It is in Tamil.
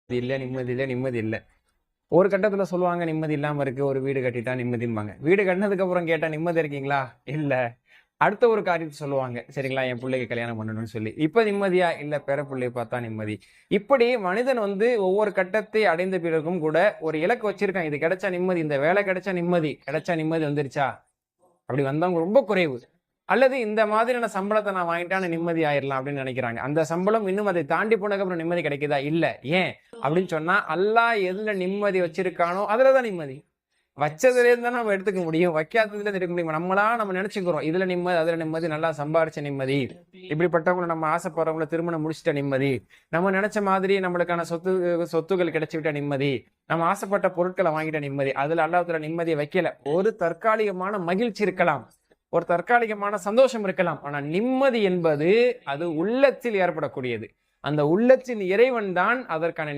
இல்லை, நிம்மதி இல்லை, நிம்மதி இல்லை. ஒரு கட்டத்துல சொல்லுவாங்க நிம்மதி இல்லாம இருக்கு, ஒரு வீடு கட்டிட்டா நிம்மதிம்பாங்க. வீடு கட்டினதுக்கு அப்புறம் கேட்டா நிம்மதி இருக்கீங்களா? இல்ல. அடுத்த ஒரு காரியத்தை சொல்லுவாங்க, சரிங்களா, என் பிள்ளைக்கு கல்யாணம் பண்ணணும்னு சொல்லி. இப்ப நிம்மதியா? இல்ல, பேர பிள்ளைய பார்த்தா நிம்மதி. இப்படி மனிதன் ஒவ்வொரு கட்டத்தை அடைந்த பிறகும் கூட ஒரு இலக்கு வச்சிருக்கான். இது கிடைச்சா நிம்மதி, இந்த வேலை கிடைச்சா நிம்மதி, கிடைச்சா நிம்மதி வந்துருச்சா? அப்படி வந்தவங்க ரொம்ப குறைவு. அல்லது இந்த மாதிரியான சம்பளத்தை நான் வாங்கிட்டான நிம்மதி ஆயிரலாம் அப்படின்னு நினைக்கிறாங்க. அந்த சம்பளம் இன்னும் அதை தாண்டி போனதுக்கு அப்புறம் நிம்மதி கிடைக்குதா? இல்ல. ஏன் அப்படின்னு சொன்னா, அல்லாஹ் எதுல நிம்மதி வச்சிருக்கானோ அதுலதான் நிம்மதி. வச்சதுல இருந்து தான் நம்ம எடுத்துக்க முடியும், வைக்காததுல இருந்து எடுக்க முடியும். நம்ம நினைச்சுக்கிறோம் இதுல நிம்மதி, அதுல நிம்மதி, நல்லா சம்பாரிச்ச நிம்மதி, இப்படிப்பட்டவங்களை நம்ம ஆசைப்படுறவங்களை திருமணம் முடிச்சிட்ட நிம்மதி, நம்ம நினைச்ச மாதிரி நம்மளுக்கான சொத்துகள் கிடைச்சுவிட்ட நிம்மதி, நம்ம ஆசைப்பட்ட பொருட்களை வாங்கிட்ட நிம்மதி. அதுல அல்லாஹ்வுல நிம்மதியை வைக்கல. ஒரு தற்காலிகமான மகிழ்ச்சி இருக்கலாம், ஒரு தற்காலிகமான சந்தோஷம் இருக்கலாம். ஆனா நிம்மதி என்பது அது உள்ளத்தில் ஏற்படக்கூடியது. அந்த உள்ளத்தின் இறைவன் தான் அதற்கான